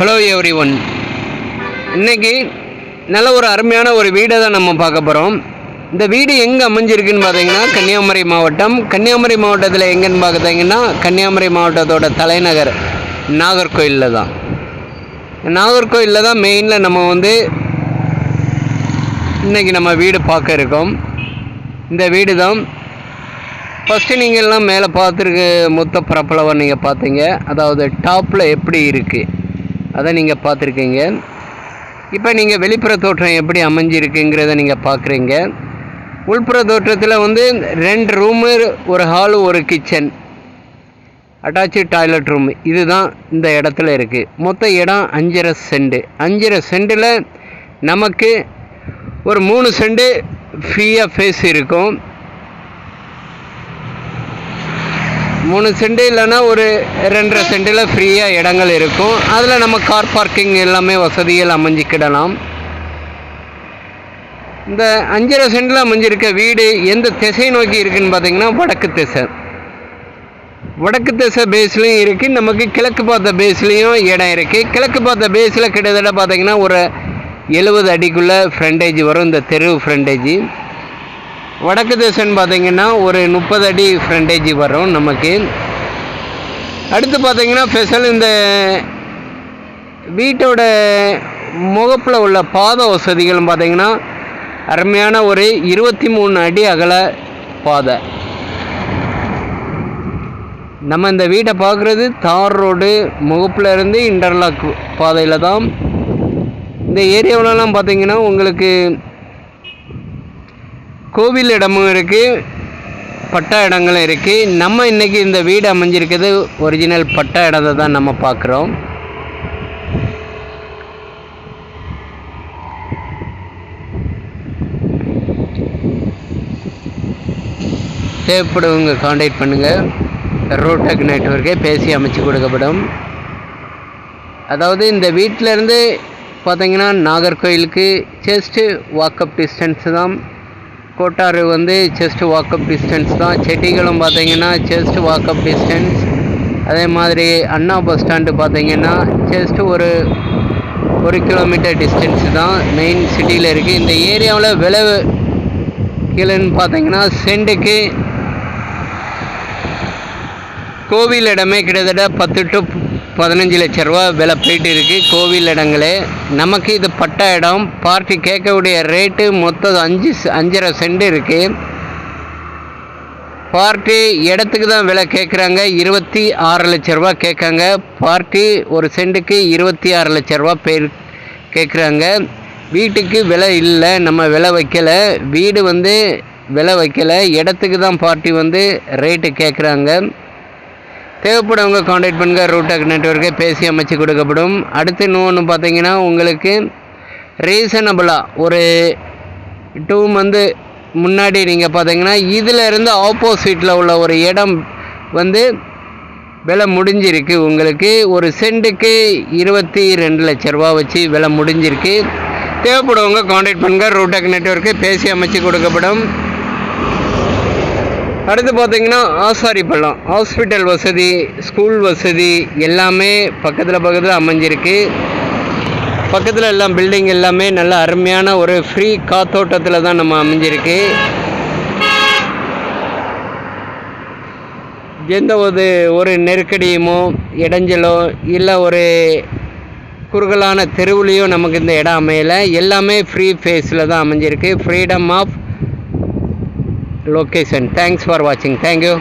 Hello every one. இன்றைக்கி நல்ல ஒரு அருமையான ஒரு வீடை தான் நம்ம பார்க்க போகிறோம். இந்த வீடு எங்கே அமைஞ்சிருக்குன்னு பார்த்தீங்கன்னா கன்னியாகுமரி மாவட்டம். கன்னியாகுமரி மாவட்டத்தில் எங்கேன்னு பார்த்தீங்கன்னா கன்னியாகுமரி மாவட்டத்தோட தலைநகர் நாகர்கோயிலில் தான். நாகர்கோயிலில் தான் மெயினில் நம்ம இன்றைக்கி நம்ம வீடு பார்க்க இருக்கோம். இந்த வீடு தான் ஃபஸ்ட்டு நீங்கள்லாம் மேலே பார்த்துருக்க மொத்த பரப்பளவை நீங்கள் பார்த்தீங்க. அதாவது டாப்பில் எப்படி இருக்குது அதை நீங்கள் பார்த்துருக்கீங்க. இப்போ நீங்கள் வெளிப்புற தோற்றம் எப்படி அமைஞ்சிருக்குங்கிறத நீங்கள் பார்க்குறீங்க. உள்புற தோற்றத்தில் 2 ரூமு, ஒரு ஹாலு, ஒரு கிச்சன், அட்டாச்சு டாய்லெட் ரூம், இதுதான் இந்த இடத்துல இருக்குது. மொத்த இடம் 5.5 சென்ட். 5.5 சென்ட்டில் நமக்கு ஒரு 3 சென்ட் ஃப்ரீயாக ஃபேஸ் இருக்கும். 3 சென்ட் இல்லைன்னா ஒரு 2.5 சென்ட்டில் ஃப்ரீயாக இடங்கள் இருக்கும். அதில் நம்ம கார் பார்க்கிங் எல்லாமே வசதிகள் அமைஞ்சிக்கிடலாம். இந்த 5.5 சென்ட்டில் அமைஞ்சிருக்க வீடு எந்த திசை நோக்கி இருக்குதுன்னு பார்த்தீங்கன்னா வடக்கு திசை. வடக்கு திசை பேஸ்லேயும் இருக்குது, நமக்கு கிழக்கு பார்த்த பேஸ்லேயும் இடம் இருக்குது. கிழக்கு பார்த்த பேஸில் கிட்டத்தட்ட பார்த்தீங்கன்னா ஒரு 70 அடிக்குள்ளே ஃப்ரண்டேஜ் வரும், இந்த தெரு ஃப்ரண்டேஜ். வடக்கு திசைன்னு பார்த்தீங்கன்னா ஒரு 30 அடி ஃப்ரண்டேஜ் வரும் நமக்கு. அடுத்து பார்த்தீங்கன்னா ஸ்பெஷல் இந்த வீட்டோட முகப்பில் உள்ள பாத வசதிகள்னு பார்த்தீங்கன்னா அருமையான ஒரு 23 அடி அகல பாதை. நம்ம இந்த வீட்டை பார்க்குறது தார் ரோடு முகப்பில் இருந்து இன்டர்லாக் பாதையில் தான். இந்த ஏரியாவிலலாம் பார்த்தீங்கன்னா உங்களுக்கு கோவில் இடமும் இருக்குது, பட்டா இடங்களும் இருக்குது. நம்ம இன்றைக்கி இந்த வீடு அமைஞ்சிருக்கிறது ஒரிஜினல் பட்டா இடத்தை தான் நம்ம பார்க்குறோம். தேவைப்படுவங்க கான்டாக்ட் பண்ணுங்கள். ரோடெக் நெட்வொர்க்கே பேசி அமைச்சு கொடுக்கப்படும். அதாவது இந்த வீட்டிலேருந்து பார்த்தீங்கன்னா நாகர்கோயிலுக்கு ஜஸ்ட்டு வாக்கப் டிஸ்டன்ஸ் தான். கோட்டாறு ஜஸ்ட் வாக்கப் டிஸ்டன்ஸ் தான். செட்டிகளும் பார்த்தீங்கன்னா ஜஸ்ட் வாக்கப் டிஸ்டன்ஸ். அதே மாதிரி அண்ணா பஸ் ஸ்டாண்டு பார்த்தீங்கன்னா ஜஸ்ட் ஒரு 1 கிலோமீட்டர் டிஸ்டன்ஸ் தான். மெயின் சிட்டியில் இருக்குது. இந்த ஏரியாவில் விலை கீழேன்னு பார்த்தீங்கன்னா சென்ட்டுக்கு கோவில் இடமே கிட்டத்தட்ட 10 to 15 லட்ச ரூபா விலை போயிட்டு இருக்குது கோவில் இடங்களே. நமக்கு இது பட்டா இடம். பார்ட்டி கேட்கக்கூடிய ரேட்டு மொத்தம் 5.5 சென்ட் இருக்குது. பார்ட்டி இடத்துக்கு தான் விலை கேட்குறாங்க, 26 லட்ச ரூபா கேட்காங்க. பார்ட்டி ஒரு சென்ட்டுக்கு 26 லட்ச ரூபா பேர் கேட்குறாங்க. வீட்டுக்கு விலை இல்லை, நம்ம விலை வைக்கலை. வீடு விலை வைக்கலை, இடத்துக்கு தான் பார்ட்டி ரேட்டு கேட்குறாங்க. தேவைப்படுவங்க கான்டாக்ட் பண்ணுங்கள். ரோடெக் நெட்வொர்க்கே பேசி அமைச்சு கொடுக்கப்படும். அடுத்து இன்னொன்று பார்த்தீங்கன்னா உங்களுக்கு ரீசனபிளாக ஒரு 2 month முன்னாடி நீங்கள் பார்த்தீங்கன்னா இதில் இருந்து ஆப்போசிட்டில் உள்ள ஒரு இடம் விலை முடிஞ்சிருக்கு. உங்களுக்கு ஒரு சென்ட்டுக்கு 22 லட்ச ரூபா வச்சு விலை முடிஞ்சிருக்கு. தேவைப்படுவங்க கான்டாக்ட் பண்ணுங்கள். ரோடெக் நெட்வொர்க்கே பேசி அமைச்சு கொடுக்கப்படும். அடுத்து பார்த்தீங்கன்னா ஆசாரிப்பள்ளம், ஹாஸ்பிட்டல் வசதி, ஸ்கூல் வசதி எல்லாமே பக்கத்தில் அமைஞ்சிருக்கு. பக்கத்தில் எல்லாம் பில்டிங் எல்லாமே நல்ல அருமையான ஒரு ஃப்ரீ காத்தோட்டத்தில் தான் நம்ம அமைஞ்சிருக்கு. எந்த ஒரு நெருக்கடியுமோ இடைஞ்சலோ இல்லை ஒரு குறுகலான தெருவுலையோ நமக்கு இந்த இடம் அமையலை. எல்லாமே ஃப்ரீ ஃபேஸில் தான் அமைஞ்சிருக்கு. Freedom of location. Thanks for watching. Thank you.